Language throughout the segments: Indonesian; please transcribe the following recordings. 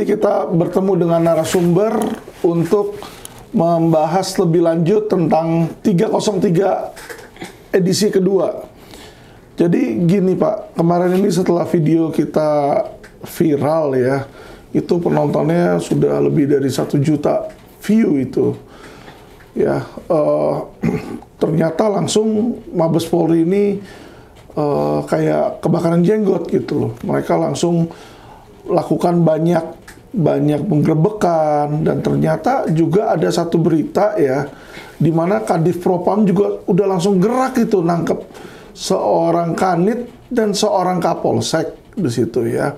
kita bertemu dengan narasumber untuk membahas lebih lanjut tentang 303 edisi kedua. Jadi gini Pak, kemarin ini setelah video kita viral ya, itu penontonnya sudah lebih dari 1 juta view itu. Ya, ternyata langsung Mabes Polri ini kayak kebakaran jenggot gitu loh. Mereka langsung lakukan banyak penggerebekan, dan ternyata juga ada satu berita ya, di mana Kadif Propam juga udah langsung gerak itu nangkep seorang kanit dan seorang kapolsek di situ ya.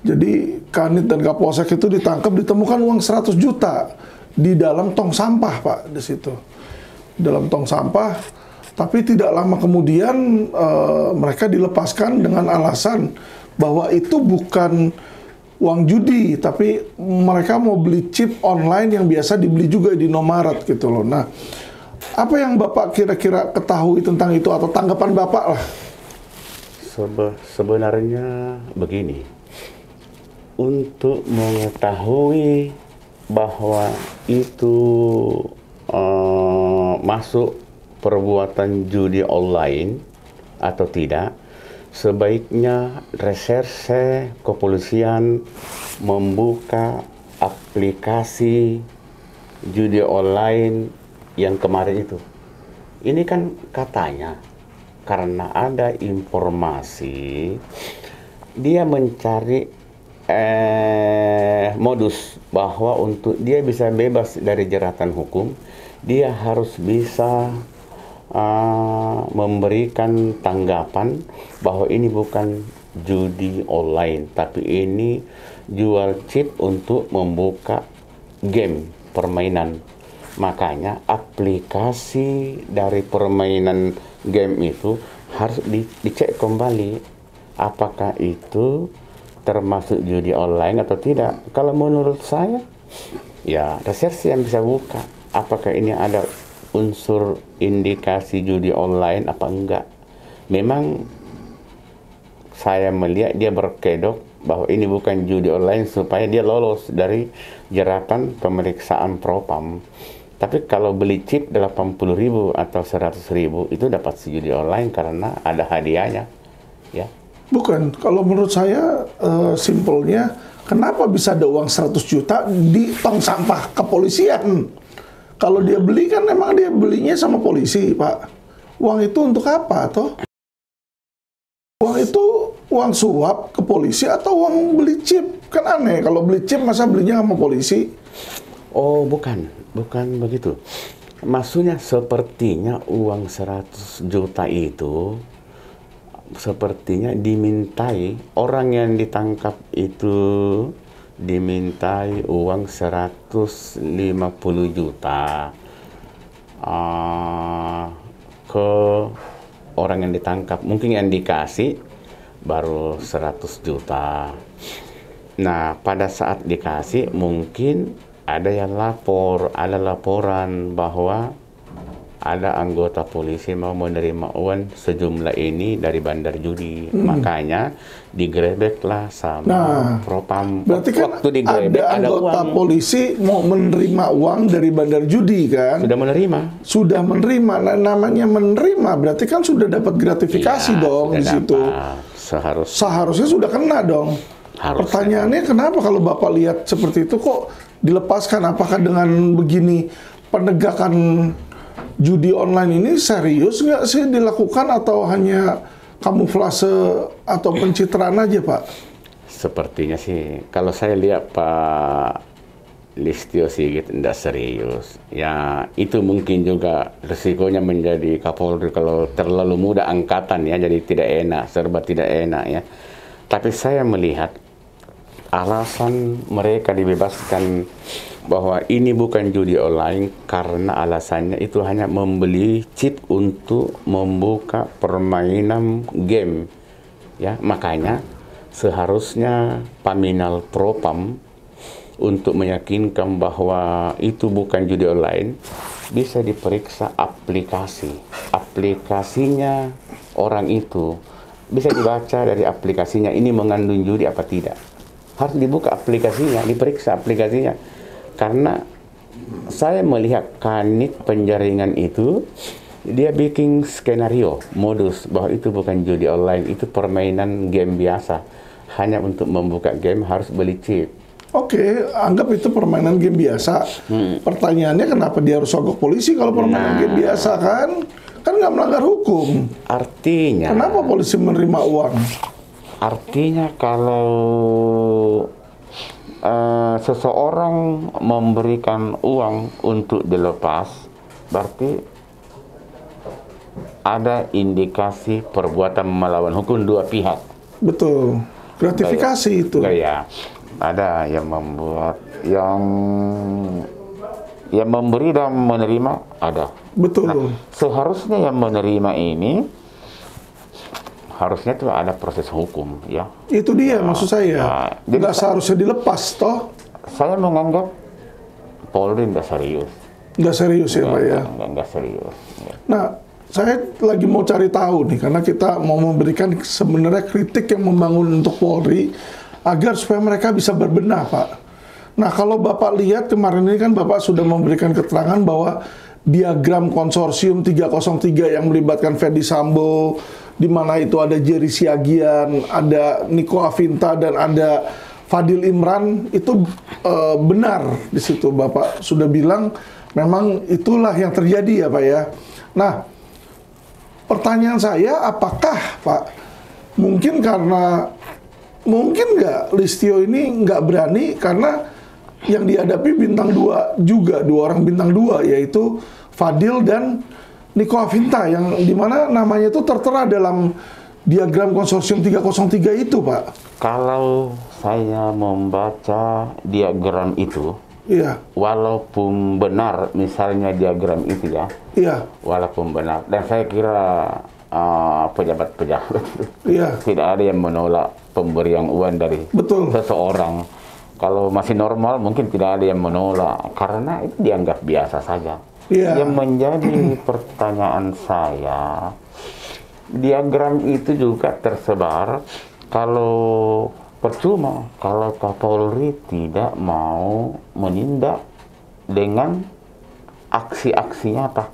Jadi kanit dan kapolsek itu ditangkap, ditemukan uang 100 juta di dalam tong sampah Pak di situ. Dalam tong sampah, tapi tidak lama kemudian mereka dilepaskan dengan alasan bahwa itu bukan uang judi, tapi mereka mau beli chip online yang biasa dibeli juga di Indomaret gitu loh. Nah, apa yang Bapak kira-kira ketahui tentang itu atau tanggapan Bapak lah? Sebenarnya begini, untuk mengetahui bahwa itu masuk perbuatan judi online atau tidak, sebaiknya reserse kepolisian membuka aplikasi judi online yang kemarin itu. Ini kan katanya karena ada informasi dia mencari modus bahwa untuk dia bisa bebas dari jeratan hukum, dia harus bisa memberikan tanggapan bahwa ini bukan judi online, tapi ini jual chip untuk membuka game permainan. Makanya aplikasi dari permainan game itu harus dicek kembali apakah itu termasuk judi online atau tidak. Kalau menurut saya, ya reserse yang bisa buka apakah ini ada unsur indikasi judi online apa enggak. Memang saya melihat dia berkedok bahwa ini bukan judi online supaya dia lolos dari jeratan pemeriksaan Propam. Tapi kalau beli chip 80.000 atau 100.000 itu dapat si judi online karena ada hadiahnya, ya. Bukan, kalau menurut saya simpelnya, kenapa bisa ada uang 100 juta di tong sampah kepolisian? Kalau dia beli kan memang dia belinya sama polisi, Pak. Uang itu untuk apa, toh? Uang itu uang suap ke polisi atau uang beli chip? Kan aneh, kalau beli chip masa belinya sama polisi? Oh, bukan begitu. Maksudnya sepertinya uang 100 juta itu sepertinya dimintai, orang yang ditangkap itu dimintai uang 150 juta ke orang yang ditangkap. Mungkin yang dikasih baru 100 juta. Nah, pada saat dikasih mungkin ada yang ada laporan bahwa ada anggota polisi mau menerima uang sejumlah ini dari bandar judi. Makanya digerebeklah sama Propam. Berarti kan waktu digerebek ada anggota uang. polisi mau menerima uang dari bandar judi kan? Sudah menerima. Sudah menerima. Nah, namanya menerima berarti kan sudah dapat gratifikasi dong di situ. Seharusnya sudah kena dong. Pertanyaannya kenapa kalau Bapak lihat seperti itu kok dilepaskan? Apakah dengan begini penegakan judi online ini serius nggak sih dilakukan atau hanya kamuflase atau pencitraan aja, Pak? Sepertinya sih, kalau saya lihat Pak Listio Sigit tidak serius. Ya, itu mungkin juga resikonya menjadi Kapolri kalau terlalu muda angkatan ya, jadi tidak enak, serba tidak enak ya. Tapi saya melihat alasan mereka dibebaskan bahwa ini bukan judi online karena alasannya itu hanya membeli chip untuk membuka permainan game ya. Makanya seharusnya Paminal Propam untuk meyakinkan bahwa itu bukan judi online bisa diperiksa aplikasinya orang itu, bisa dibaca dari aplikasinya ini mengandung judi apa tidak. harus dibuka aplikasinya, diperiksa aplikasinya. Karena saya melihat Kanit penjaringan itu, dia bikin skenario, modus bahwa itu bukan judi online, itu permainan game biasa. Hanya untuk membuka game harus beli chip. Oke, anggap itu permainan game biasa. Pertanyaannya kenapa dia harus sogok polisi kalau permainan game biasa kan? Kan nggak melanggar hukum. Artinya, Kenapa polisi menerima uang? artinya kalau seseorang memberikan uang untuk dilepas, berarti ada indikasi perbuatan melawan hukum dua pihak. Betul. Gratifikasi itu. Ya, ada yang membuat, yang memberi dan menerima ada. Betul. Seharusnya yang menerima ini harusnya itu ada proses hukum, ya. Itu dia maksud saya. jadi Nggak seharusnya dilepas toh. Saya menganggap Polri nggak serius. Nggak serius ya Pak ya. Nggak serius. Ya. Nah, saya lagi mau cari tahu nih, karena kita mau memberikan sebenarnya kritik yang membangun untuk Polri, agar supaya mereka bisa berbenah, Pak. Nah, kalau Bapak lihat kemarin ini kan Bapak sudah memberikan keterangan bahwa diagram konsorsium 303 yang melibatkan Ferdy Sambo, di mana itu ada Jerry Siagian, ada Niko Afinta, dan ada Fadil Imran, itu benar di situ Bapak sudah bilang memang itulah yang terjadi ya Pak ya. Nah, pertanyaan saya, apakah Pak mungkin nggak Listio ini nggak berani karena yang dihadapi bintang 2 juga, 2 orang bintang 2, yaitu Fadil dan Niko Afinta, yang dimana namanya itu tertera dalam diagram konsorsium 303 itu, Pak. Kalau saya membaca diagram itu, Iya, walaupun benar misalnya diagram itu ya, iya, walaupun benar, dan saya kira pejabat-pejabat iya, tidak ada yang menolak pemberian uang dari betul. seseorang. Kalau masih normal mungkin tidak ada yang menolak karena itu dianggap biasa saja. Iya. Yang menjadi pertanyaan saya, diagram itu juga tersebar kalau percuma kalau Kapolri tidak mau menindak dengan aksi-aksi nyata.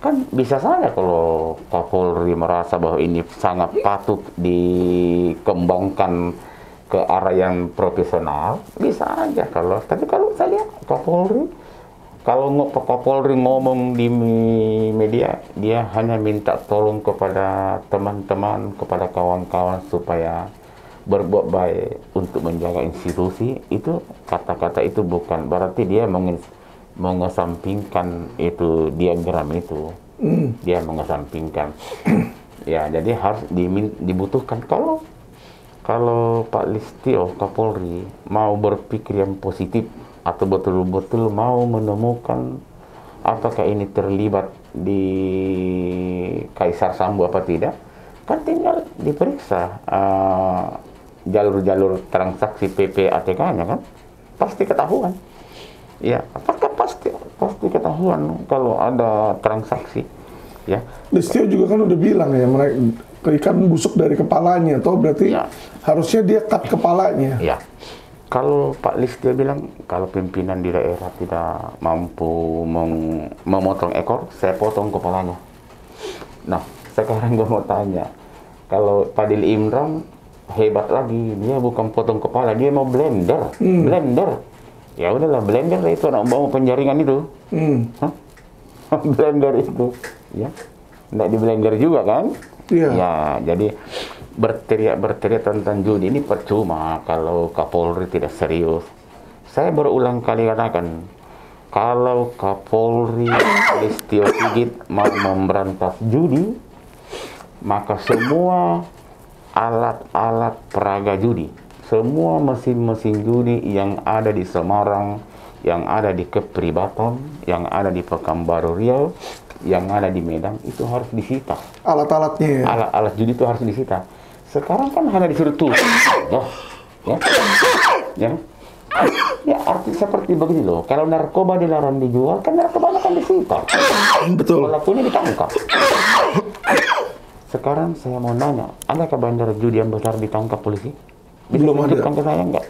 Kan bisa saja kalau Kapolri merasa bahwa ini sangat patut dikembangkan ke arah yang profesional, bisa aja. Tapi kalau saya lihat Kapolri ngomong di media, dia hanya minta tolong kepada teman-teman, kepada kawan-kawan supaya berbuat baik untuk menjaga institusi. Itu kata-kata itu bukan berarti dia mengesampingkan itu diagram itu. Dia mengesampingkan. Ya, jadi harus dibutuhkan kalau Pak Listio Kapolri mau berpikir yang positif atau betul-betul mau menemukan apakah ini terlibat di Kaisar Sambo apa tidak, kan tinggal diperiksa jalur-jalur transaksi PPATK-nya kan, pasti ketahuan. Ya, apakah pasti ketahuan kalau ada transaksi, ya. Listio juga kan udah bilang ya, mereka ikan busuk dari kepalanya, atau berarti Ya. harusnya dia cut kepalanya. Ya, kalau Pak Listio bilang kalau pimpinan di daerah tidak mampu memotong ekor, saya potong kepalanya. Nah, sekarang gue mau tanya, kalau Fadil Imran hebat lagi, dia bukan potong kepala, dia mau blender. Ya udahlah, blender itu anak bawa penjaringan itu. Blender itu, ya, nggak di blender juga kan? Iya. Ya, jadi berteriak tentang judi ini percuma kalau Kapolri tidak serius. Saya berulang kali katakan, kalau Kapolri Listio Sigit mau memberantas judi, maka semua alat-alat peraga judi, semua mesin-mesin judi yang ada di Semarang, yang ada di Kepri Batam, yang ada di Pekanbaru Riau, yang ada di Medan, itu harus disita. Alat-alatnya ya. Alat-alat judi itu harus disita. Sekarang kan hanya disuruh tuh, ya. Ya, arti seperti begini loh. Kalau narkoba dilarang dijual, kan narkoba akan disita. Betul. Pelakunya ditangkap. Sekarang saya mau nanya, adakah bandar judi yang besar ditangkap polisi? Bisa Belum ada. tunjukkan ke saya enggak?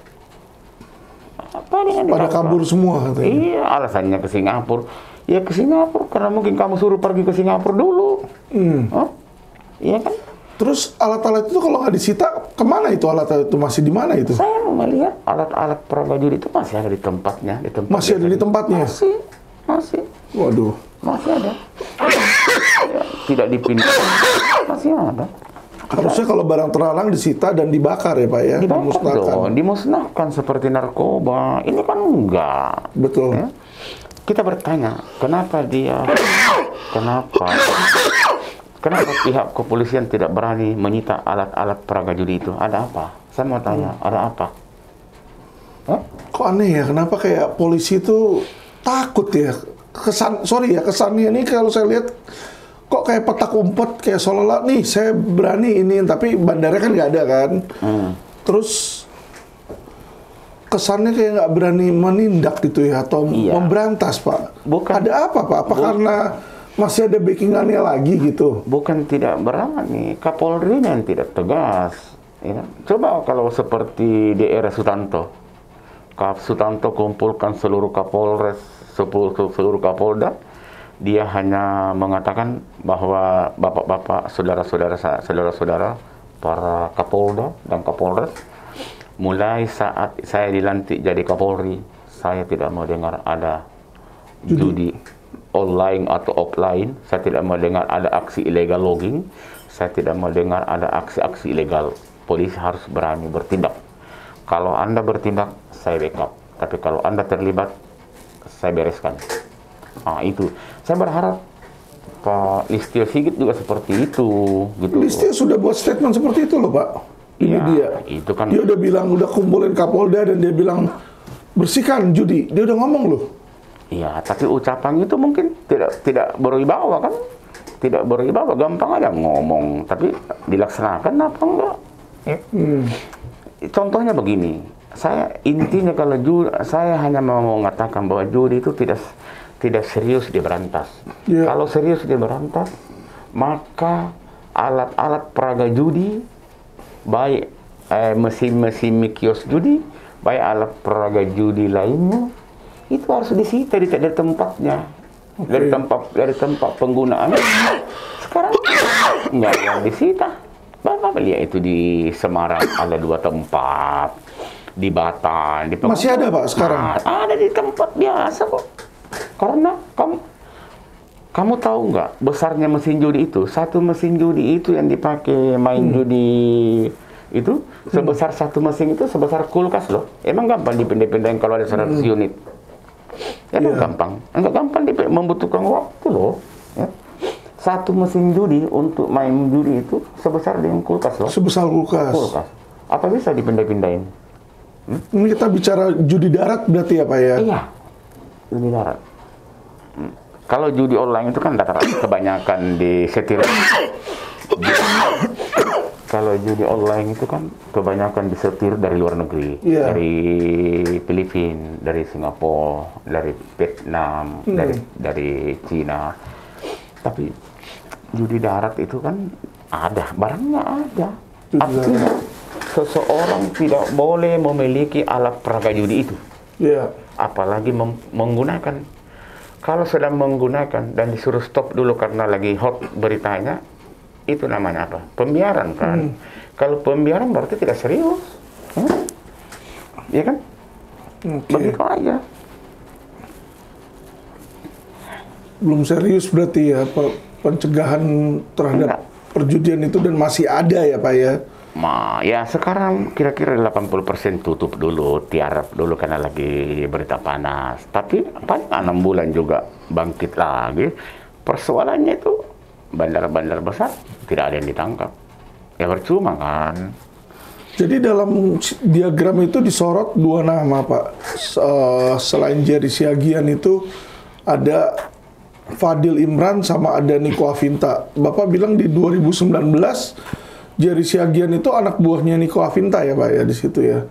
palingan Pada ditangkap. kabur semua katanya. Iya, alasannya ke Singapura. Ya ke Singapura karena mungkin kamu suruh pergi ke Singapura dulu. Oh, iya kan? Terus alat-alat itu kalau nggak disita, kemana itu alat-alat itu? Masih di mana itu? Saya melihat alat-alat peraga judi itu masih ada di tempatnya, Masih ada di tempatnya? Masih, Waduh. masih ada. Ya, tidak dipindah, masih ada. Harusnya kalau barang terlarang disita dan dibakar ya Pak ya? Dibakar Dimusnahkan. dong, dimusnahkan seperti narkoba. Ini kan enggak. Betul. Ya. Kita bertanya, kenapa pihak kepolisian tidak berani menyita alat-alat peraga judi itu? Ada apa? Saya mau tanya, ada apa? Hah? Kok aneh ya? Kenapa kayak polisi itu takut ya? Kesannya ini kalau saya lihat kok kayak petak umpet, kayak seolah-olah nih saya berani ini, tapi bandara kan nggak ada kan? Terus kesannya kayak nggak berani menindak gitu ya, atau memberantas Pak. Bukan. Ada apa Pak? Apa karena masih ada backingannya lagi gitu? Bukan tidak berani, Kapolri yang tidak tegas. Ya. Coba kalau seperti di era Sutanto, Sutanto kumpulkan seluruh Kapolres, seluruh Kapolda, dia hanya mengatakan bahwa bapak-bapak, saudara-saudara, para Kapolda dan Kapolres, mulai saat saya dilantik jadi Kapolri, saya tidak mau dengar ada judi online atau offline. Saya tidak mau dengar ada aksi illegal logging. Saya tidak mau dengar ada aksi-aksi ilegal. Polisi harus berani bertindak. Kalau Anda bertindak, saya backup. Tapi kalau Anda terlibat, saya bereskan. Nah, itu. Saya berharap Pak Listio Sigit juga seperti itu. Gitu. Listio sudah buat statement seperti itu loh Pak. Ini Ya, dia. itu kan. Dia udah bilang, udah kumpulin Kapolda dan dia bilang bersihkan judi. Dia udah ngomong loh. Iya, tapi ucapan itu mungkin tidak berwibawa kan? Tidak berwibawa, gampang aja ngomong, tapi dilaksanakan apa enggak? Ya. Contohnya begini, intinya kalau saya hanya mau mengatakan bahwa judi itu tidak serius diberantas. Yeah. Kalau serius diberantas, maka alat-alat peraga judi, baik mesin-mesin kios judi, baik alat peraga judi lainnya, itu harus disita dari tempatnya, dari tempat penggunaan. Sekarang nggak ada yang disita. Bapak lihat itu di Semarang ada 2 tempat, di Batam, di Masih ada Pak sekarang? Ada di tempat biasa kok. Karena kamu tahu nggak besarnya mesin judi itu? Satu mesin judi itu yang dipakai main judi itu sebesar satu mesin itu sebesar kulkas loh. Emang gampang dipindah-pindahin kalau ada 100 unit? Emang gampang? Enggak gampang, membutuhkan waktu loh. Ya. Satu mesin judi untuk main judi itu sebesar dengan kulkas loh. Sebesar kulkas. Apa bisa dipindah-pindahin? Ini kita bicara judi darat berarti ya Pak ya? Iya, judi darat. Kalau judi online itu kan rata-rata kebanyakan disetir. Kalau judi online itu kan kebanyakan disetir dari luar negeri, dari Filipina, dari Singapura, dari Vietnam, dari Cina. Tapi judi darat itu kan ada, barangnya ada. Artinya seseorang tidak boleh memiliki alat peraga judi itu. Iya. Apalagi menggunakan. Kalau sedang menggunakan dan disuruh stop dulu karena lagi hot beritanya, itu namanya apa? Pembiaran kan. Kalau pembiaran berarti tidak serius. Iya kan? Begitu aja. Belum serius berarti ya pencegahan terhadap perjudian itu, dan masih ada ya Pak ya? Ya sekarang kira-kira 80% tutup dulu, tiarap dulu karena lagi berita panas. Tapi paling 6 bulan juga bangkit lagi. Persoalannya itu bandar-bandar besar tidak ada yang ditangkap. Ya percuma kan. Jadi dalam diagram itu disorot 2 nama Pak. Selain Jerry Siagian itu ada Fadil Imran sama ada Niko Afinta. Bapak bilang di 2019 Jerry Siagian itu anak buahnya Niko Afinta ya Pak ya di situ ya?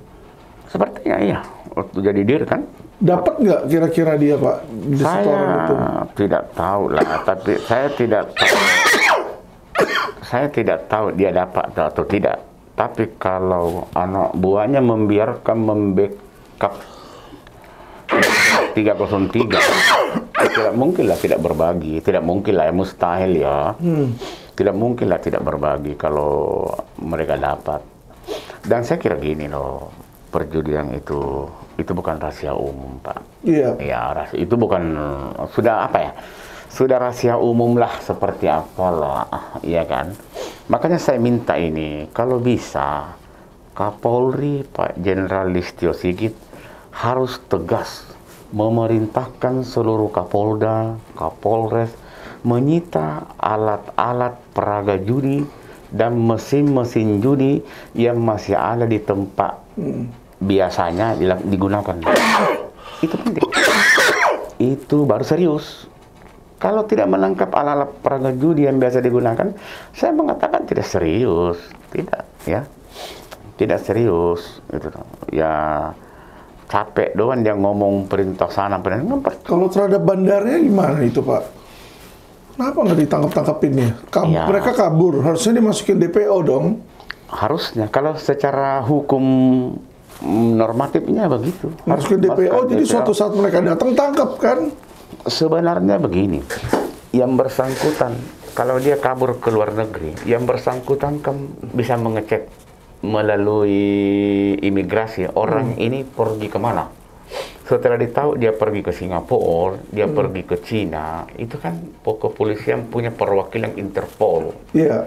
Sepertinya iya. Waktu jadi dir kan. Dapat nggak kira-kira dia Pak di setoran itu? Saya tidak tahu lah, tapi saya tidak tahu dia dapat atau tidak. Tapi kalau anak buahnya membiarkan membackup 303 tidak mungkin lah tidak berbagi, tidak mungkin lah, mustahil ya. Tidak mungkin lah tidak berbagi kalau mereka dapat. Dan saya kira gini loh, perjudian itu bukan rahasia umum, Pak. Iya. Ya, itu bukan, sudah apa ya? Sudah rahasia umum lah, seperti apalah, ya kan? Makanya saya minta ini, kalau bisa Kapolri Pak Jenderal Listio Sigit harus tegas memerintahkan seluruh Kapolda, Kapolres menyita alat-alat peraga judi dan mesin-mesin judi yang masih ada di tempat biasanya digunakan. Itu penting. Itu baru serius. Kalau tidak menangkap alat-alat peraga judi yang biasa digunakan, saya mengatakan tidak serius. Tidak, ya. Tidak serius. Gitu. Ya, capek doang dia ngomong perintah sana, perintah. Kalau terhadap bandarnya gimana itu, Pak? Kenapa nggak ditangkap-tangkapin ya? Ya. Mereka kabur, harusnya dimasukin DPO dong. Harusnya, kalau secara hukum normatifnya begitu. Harus ke DPO, jadi DPO. suatu saat mereka datang, tangkap kan? Sebenarnya begini, yang bersangkutan, kalau dia kabur ke luar negeri, yang bersangkutan kan bisa mengecek melalui imigrasi, orang ini pergi kemana. Setelah ditahu dia pergi ke Singapura, dia pergi ke Cina, itu kan kepolisian punya perwakilan Interpol. Iya.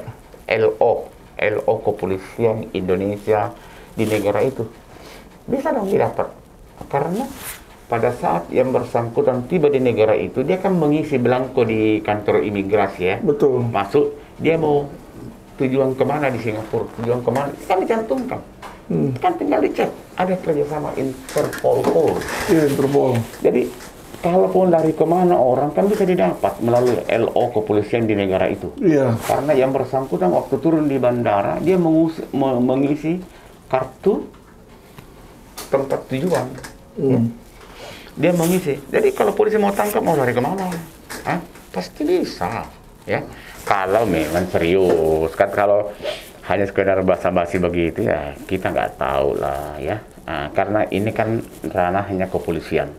LO Kepolisian Indonesia di negara itu. Bisa dong didapat. Karena pada saat yang bersangkutan tiba di negara itu, dia kan mengisi belangko di kantor imigrasi ya. Betul. Masuk, dia mau tujuan kemana di Singapura, tujuan kemana, kan dicantumkan. Kan tinggal dicek, ada kerjasama Interpol. Iya, Interpol. Jadi, kalaupun dari kemana orang kan bisa didapat melalui LO Kepolisian di negara itu. Iya. Karena yang bersangkutan waktu turun di bandara, dia mengisi kartu tempat tujuan. Ya. Dia mengisi. Jadi kalau polisi mau tangkap, mau lari kemana? Hah? Pasti bisa. Ya. Kalau memang serius. Kan kalau hanya sekedar basa-basi begitu ya, kita nggak tahu lah ya. Nah, karena ini kan ranahnya kepolisian.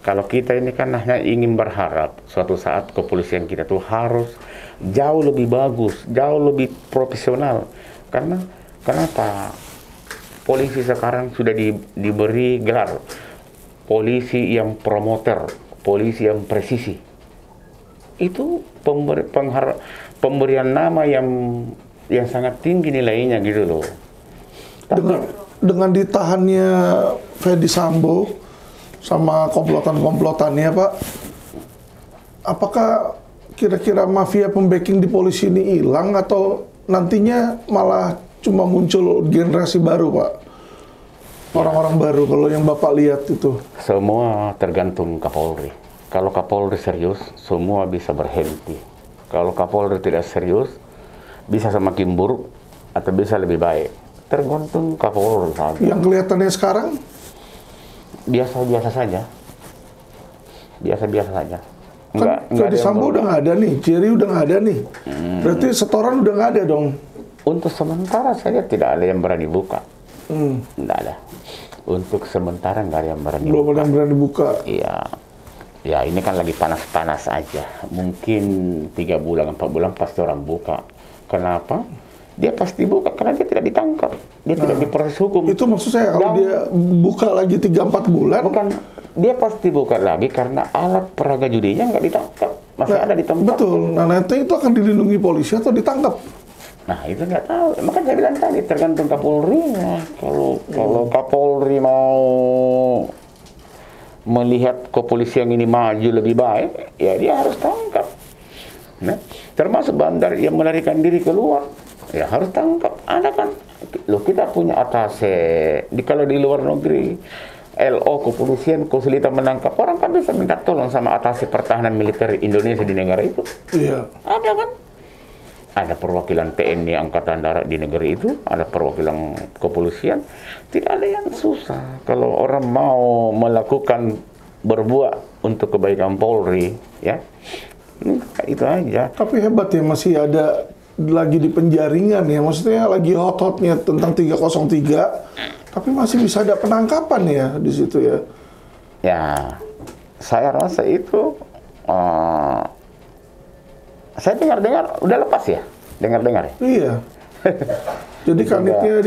Kalau kita ini kan hanya ingin berharap suatu saat kepolisian kita tuh harus jauh lebih bagus, jauh lebih profesional. Karena kenapa? Polisi sekarang sudah diberi gelar polisi yang promoter, polisi yang presisi. Itu pemberian nama yang sangat tinggi nilainya gitu loh. Dengan ditahannya Fedy Sambo sama komplotan-komplotannya, Pak, apakah kira-kira mafia pembacking di polisi ini hilang atau nantinya malah cuma muncul generasi baru, Pak? Orang-orang baru kalau yang Bapak lihat itu. Semua tergantung Kapolri. Kalau Kapolri serius, semua bisa berhenti. Kalau Kapolri tidak serius, bisa semakin buruk atau bisa lebih baik. Tergantung Kapolri saja. Yang kelihatannya sekarang? Biasa-biasa saja. Biasa-biasa saja. Kan Fedy Sambo udah nggak ada nih, Jerry udah nggak ada nih. Berarti setoran udah nggak ada dong? Untuk sementara saja tidak ada yang berani buka. Tidak ada. Untuk sementara nggak ada yang berani Belum buka. ada yang berani buka. Iya. Ya ini kan lagi panas-panas aja. Mungkin 3 bulan, 4 bulan pasti orang buka. Kenapa? Dia pasti buka karena dia tidak ditangkap. Dia tidak diproses hukum. Itu maksud saya kalau dia buka lagi 3-4 bulan. Bukan, dia pasti buka lagi karena alat peraga judinya nggak ditangkap. Masih ada di tempat. Betul. Nah nanti itu akan dilindungi polisi atau ditangkap? Nah itu nggak tahu. Makanya saya bilang tadi tergantung Kapolri-nya. Kalau Kapolri mau melihat kepolisian ini maju lebih baik, ya dia harus tangkap. Nah, termasuk bandar yang melarikan diri keluar, ya harus tangkap. Ada kan? Loh kita punya atase. Kalau di luar negeri, LO kepolisian kesulitan menangkap orang kan bisa minta tolong sama atase pertahanan militer Indonesia di negara itu. Iya. Ada kan? Ada perwakilan TNI Angkatan Darat di negeri itu, ada perwakilan kepolisian. Tidak ada yang susah. Kalau orang mau melakukan berbuat untuk kebaikan Polri, ya itu aja. Tapi hebat ya, masih ada lagi di penjaringan ya. Maksudnya lagi hot-hotnya tentang 303, tapi masih bisa ada penangkapan ya di situ ya. Ya, saya rasa itu saya dengar-dengar udah lepas ya, dengar-dengar ya. Iya. Jadi kanitnya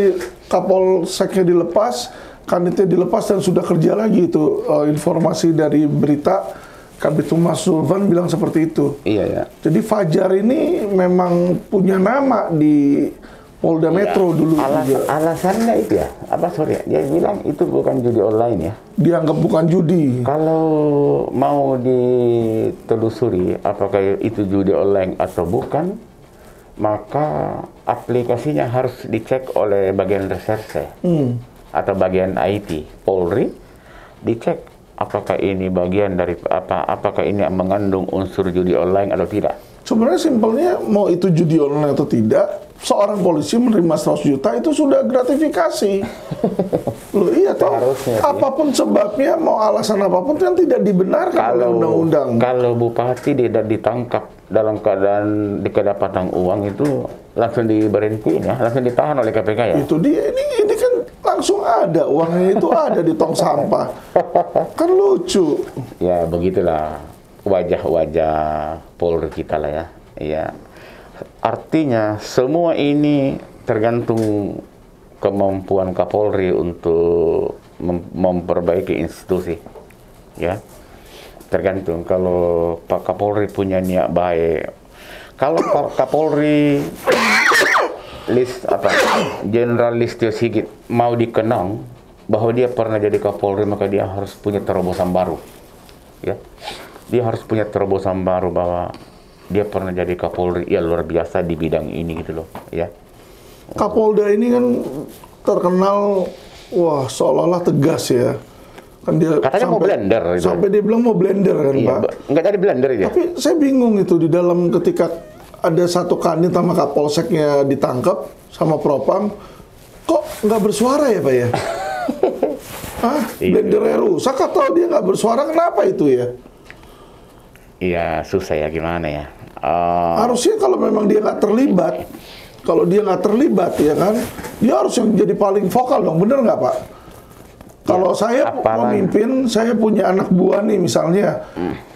Kapolseknya dilepas, kanitnya dilepas dan sudah kerja lagi itu. Informasi dari berita Kabid Humas Zulfan bilang seperti itu. Iya ya. Jadi Fajar ini memang punya nama di Polda Metro dulu juga. Alasannya itu ya, dia bilang itu bukan judi online ya. Dianggap bukan judi. Kalau mau ditelusuri apakah itu judi online atau bukan, maka aplikasinya harus dicek oleh bagian reserse atau bagian IT Polri, dicek apakah ini bagian dari apakah ini mengandung unsur judi online atau tidak. Sebenarnya simpelnya mau itu judi online atau tidak, seorang polisi menerima 100 juta itu sudah gratifikasi. Loh iya toh, apapun sebabnya, mau alasan apapun kan tidak dibenarkan oleh undang-undang. Kalau bupati tidak ditangkap dalam keadaan kedapatan uang itu langsung diberhentiin ya, langsung ditahan oleh KPK ya. Itu dia, ini kan langsung ada uangnya itu ada di tong sampah. Kan lucu. Ya begitulah wajah-wajah Polri kita lah ya. Iya. Artinya semua ini tergantung kemampuan Kapolri untuk memperbaiki institusi. Ya. Tergantung kalau Pak Kapolri punya niat baik. Kalau Pak Kapolri Jenderal Listio Sigit mau dikenang bahwa dia pernah jadi Kapolri, maka dia harus punya terobosan baru. Ya. Dia harus punya terobosan baru bahwa dia pernah jadi Kapolri ya luar biasa di bidang ini gitu loh ya. Kapolda ini kan terkenal seolah-olah tegas ya. Kan dia katanya mau blender gitu. Sampai dia bilang mau blender kan iya, Pak. Enggak jadi blender ya. Tapi saya bingung itu di dalam ketika ada satu kanit sama Kapolseknya ditangkap sama Propam, kok nggak bersuara ya Pak ya? Blendernya rusak atau dia nggak bersuara, kenapa itu ya? Iya susah ya, gimana ya. Harusnya kalau memang dia nggak terlibat, ya kan, dia harus yang jadi paling vokal dong, bener nggak Pak? Kalau saya memimpin, saya punya anak buah nih misalnya,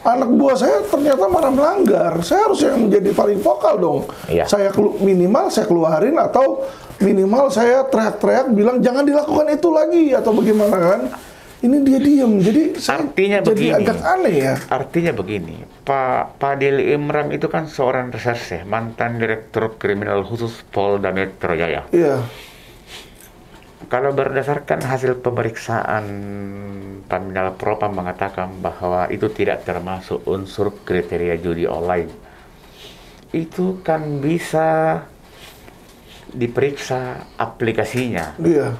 anak buah saya ternyata marah melanggar, saya harus yang menjadi paling vokal dong. Iya. Minimal saya keluarin atau minimal saya teriak-teriak bilang jangan dilakukan itu lagi atau bagaimana kan? Ini dia diem, jadi artinya jadi begini, agak aneh ya. Artinya begini, Pak Deli Imran itu kan seorang reserse, mantan Direktur Kriminal Khusus Polda Metro Jaya. Iya. Kalau berdasarkan hasil pemeriksaan Pamina Propam mengatakan bahwa itu tidak termasuk unsur kriteria judi online, itu kan bisa diperiksa aplikasinya. Iya.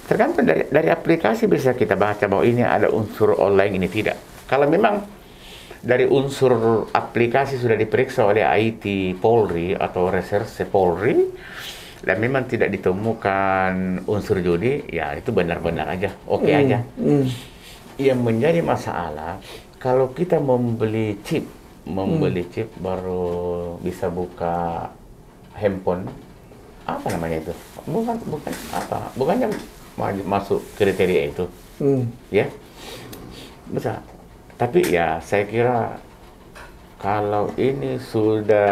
Tergantung dari aplikasi bisa kita baca bahwa ini ada unsur online, ini tidak. Kalau memang dari unsur aplikasi sudah diperiksa oleh IT Polri atau reserse Polri dan memang tidak ditemukan unsur judi, ya itu benar-benar aja, oke aja. Yang menjadi masalah kalau kita membeli chip baru bisa buka handphone. Apa namanya itu? Bukannya masuk kriteria itu. Ya. Bisa. Tapi ya saya kira kalau ini sudah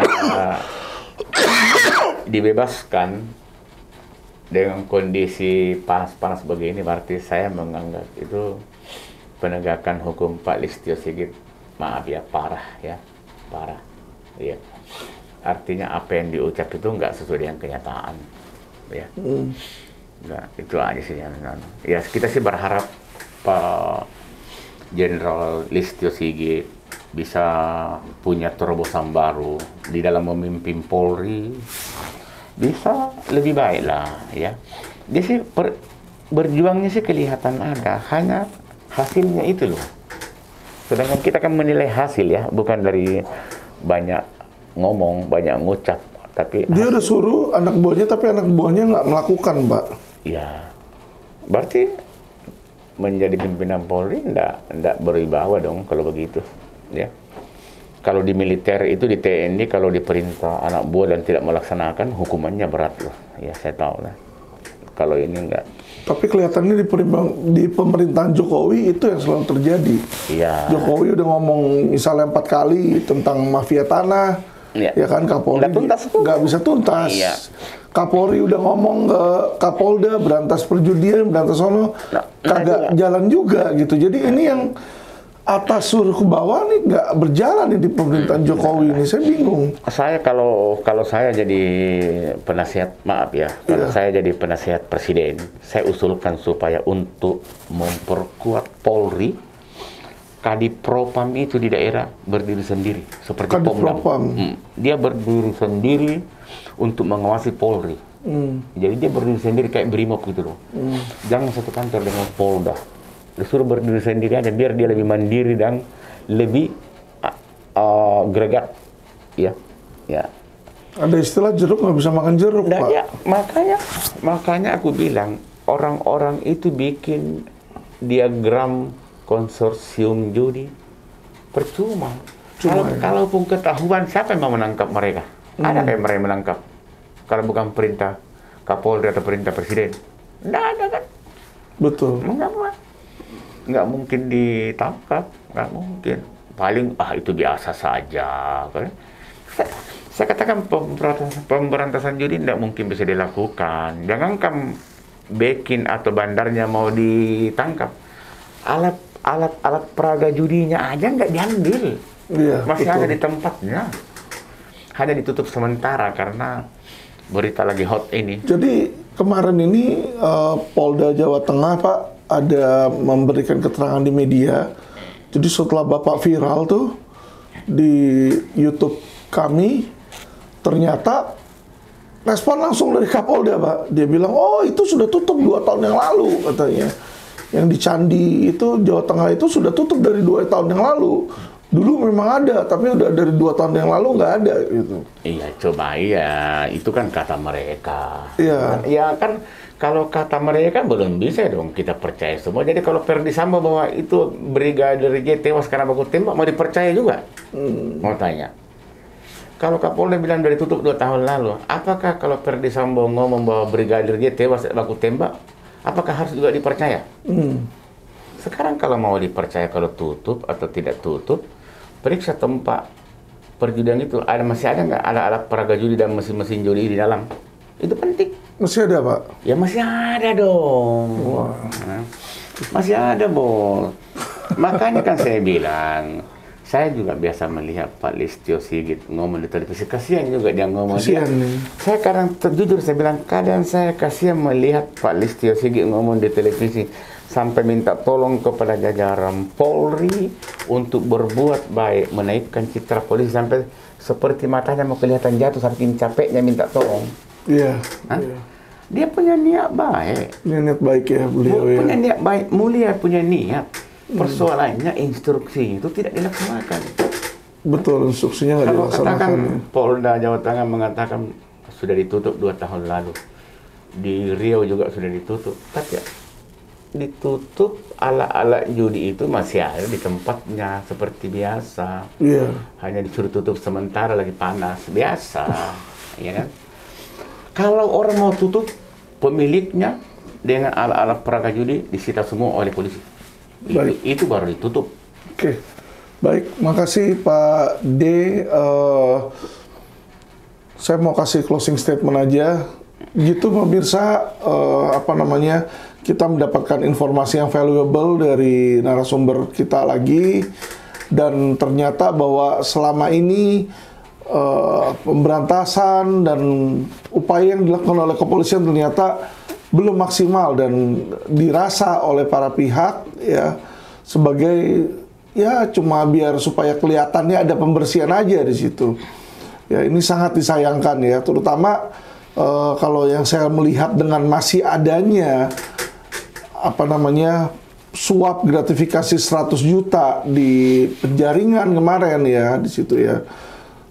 dibebaskan dengan kondisi panas-panas begini, berarti saya menganggap itu penegakan hukum Pak Listio Sigit, maaf ya, parah. Iya. Artinya apa yang diucap itu nggak sesuai dengan kenyataan, ya. Nah, itu aja sih yang. Ya kita sih berharap Pak Jenderal Listio Sigit bisa punya terobosan baru di dalam memimpin Polri, bisa lebih baik lah, ya. Dia sih berjuangnya sih kelihatan ada, hanya hasilnya itu loh. Sedangkan kita kan menilai hasil ya, bukan dari banyak ngomong, banyak ngucap, tapi dia udah suruh anak buahnya, tapi anak buahnya nggak melakukan, Pak. Ya, berarti menjadi pimpinan Polri ndak berwibawa dong kalau begitu, ya. Kalau di militer itu, di TNI, kalau diperintah anak buah dan tidak melaksanakan, hukumannya berat loh. Ya saya tahu lah. Kalau ini enggak. Tapi kelihatannya di pemerintahan Jokowi itu yang selalu terjadi. Iya. Jokowi udah ngomong misalnya 4 kali tentang mafia tanah, ya kan, Kapolri nggak bisa tuntas. Iya. Kapolri udah ngomong ke Kapolda berantas perjudian, berantas sono, kagak jalan juga gitu. Jadi ini yang atas suruh ke bawah nih nggak berjalan nih di pemerintahan Jokowi ini. Saya bingung. Saya kalau saya jadi penasihat, maaf ya, kalau saya jadi penasihat presiden, saya usulkan supaya untuk memperkuat Polri, Kadipropam itu di daerah berdiri sendiri seperti Pomdam. Dia berdiri sendiri untuk mengawasi Polri. Jadi dia berdiri sendiri kayak Brimob gitu loh. Jangan satu kantor dengan Polda. Disuruh berdiri sendiri aja biar dia lebih mandiri dan lebih gregat, ya. Ada istilah jeruk nggak bisa makan jeruk, Pak. Ya, makanya aku bilang orang-orang itu bikin diagram konsorsium judi percuma. Kalaupun ketahuan, siapa yang mau menangkap mereka? Ada kayak mereka menangkap? Kalau bukan perintah Kapolri atau perintah Presiden, nggak ada kan? Betul. Nggak mungkin ditangkap, nggak mungkin. Paling itu biasa saja. Kan? Saya katakan pemberantasan judi nggak mungkin bisa dilakukan. Jangankan Bekin atau bandarnya mau ditangkap, alat peraga judinya aja nggak diambil. Iya, masih betul. ada di tempatnya. Hanya ditutup sementara karena berita lagi hot ini. Jadi kemarin ini Polda Jawa Tengah, Pak, ada memberikan keterangan di media. Jadi setelah Bapak viral tuh di YouTube kami, ternyata respon langsung dari Kapolda, Pak. Dia bilang, oh itu sudah tutup 2 tahun yang lalu, katanya. Yang di Candi itu, Jawa Tengah itu sudah tutup dari 2 tahun yang lalu. Dulu memang ada, tapi udah dari 2 tahun yang lalu nggak ada, gitu. Iya, coba itu kan kata mereka. Iya. Ya kan, kalau kata mereka belum bisa dong kita percaya semua. Jadi kalau Ferdi Sambo bahwa itu Brigadir J tewas karena baku tembak, mau dipercaya juga? Mau tanya. Kalau Kapolda bilang dari tutup 2 tahun lalu, apakah kalau Ferdi Sambo ngomong bahwa Brigadir J tewas baku tembak, apakah harus juga dipercaya? Sekarang kalau mau dipercaya kalau tutup atau tidak tutup, periksa tempat perjudian itu. Masih ada nggak alat peraga judi dan mesin-mesin judi di dalam? Itu penting. Masih ada, Pak? Ya masih ada dong. Wah. Masih ada, Bos. Makanya kan saya bilang, saya juga biasa melihat Pak Listio Sigit ngomong di televisi. Kasihan juga dia ngomong. Kasihan nih. Saya kadang jujur saya bilang, kadang saya kasihan melihat Pak Listio Sigit ngomong di televisi. Sampai minta tolong kepada jajaran Polri untuk berbuat baik, menaikkan citra polisi sampai seperti matanya mau kelihatan jatuh saking capeknya minta tolong. Iya. Dia punya niat baik. Niat baik ya beliau ya. Punya niat baik, mulia punya niat. Persoalannya instruksi itu tidak dilaksanakan. Betul, instruksinya nggak Kalau dilaksanakan. katakan Polda Jawa Tengah mengatakan sudah ditutup 2 tahun lalu. Di Riau juga sudah ditutup. Tapi ya, ditutup, alat-alat judi itu masih ada di tempatnya seperti biasa. Iya. Hanya disuruh tutup sementara lagi panas, biasa. Ya kan? Kalau orang mau tutup, pemiliknya dengan alat-alat peraga judi disita semua oleh polisi. Baik. Itu baru ditutup. Oke. Baik, makasih Pak D. Saya mau kasih closing statement aja. Gitu pemirsa, kita mendapatkan informasi yang valuable dari narasumber kita lagi, dan ternyata bahwa selama ini pemberantasan dan upaya yang dilakukan oleh kepolisian ternyata belum maksimal dan dirasa oleh para pihak ya sebagai ya cuma biar supaya kelihatannya ada pembersihan aja di situ. Ya ini sangat disayangkan ya, terutama kalau yang saya melihat dengan masih adanya suap gratifikasi 100 juta di penjaringan kemarin ya di situ ya.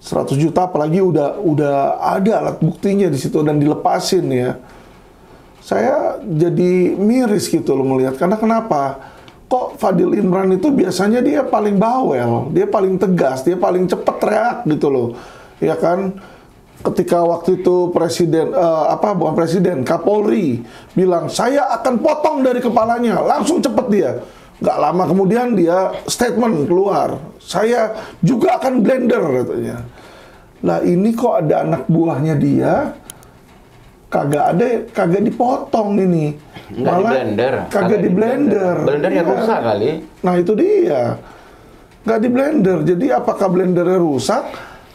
100 juta apalagi udah ada alat buktinya di situ dan dilepasin ya. Saya jadi miris gitu loh melihat, karena kenapa? Kok Fadil Imran itu biasanya dia paling bawel, dia paling tegas, dia paling cepat reak gitu loh. Ya kan? ketika waktu itu presiden bukan presiden, Kapolri bilang saya akan potong dari kepalanya, langsung cepet dia. Nggak lama kemudian dia statement keluar, saya juga akan blender katanya. Lah ini kok ada anak buahnya dia kagak dipotong ini, malah kagak di blender. Blendernya rusak kali. Nah itu dia, nggak di blender. Jadi apakah blendernya rusak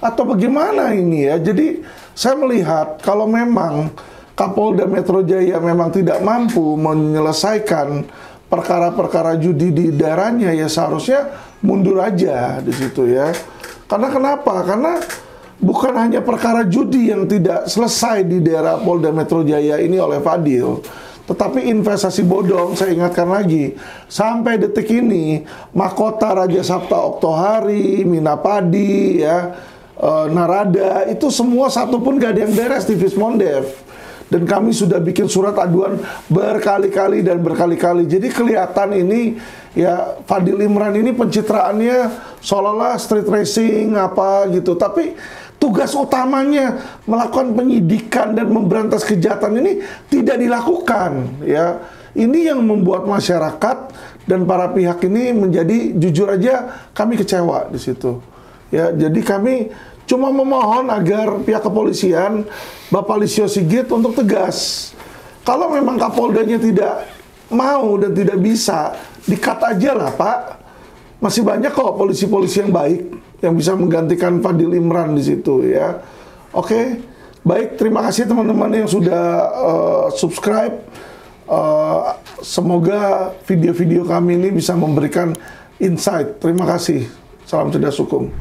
atau bagaimana ini ya? Jadi saya melihat kalau memang Kapolda Metro Jaya memang tidak mampu menyelesaikan perkara-perkara judi di daerahnya, ya seharusnya mundur aja di situ ya. Karena kenapa? Karena bukan hanya perkara judi yang tidak selesai di daerah Polda Metro Jaya ini oleh Fadil, tetapi investasi bodong, saya ingatkan lagi, sampai detik ini, Mahkota Raja Sabta Oktohari, Minapadi, ya, Narada, itu semua satu pun gak ada yang beres di Vismondev. Dan kami sudah bikin surat aduan berkali-kali dan berkali-kali. Jadi kelihatan ini ya Fadil Imran ini pencitraannya seolah-olah street racing apa gitu. Tapi tugas utamanya melakukan penyidikan dan memberantas kejahatan ini tidak dilakukan. Ya, ini yang membuat masyarakat dan para pihak ini menjadi, jujur aja kami kecewa di situ. Ya, jadi kami cuma memohon agar pihak kepolisian, Bapak Lisio Sigit untuk tegas. Kalau memang Kapoldanya tidak mau dan tidak bisa, di-cut aja lah Pak. Masih banyak kok polisi-polisi yang baik yang bisa menggantikan Fadil Imran di situ ya. Oke, baik, terima kasih teman-teman yang sudah subscribe. Semoga video-video kami ini bisa memberikan insight. Terima kasih. Salam cerdas hukum.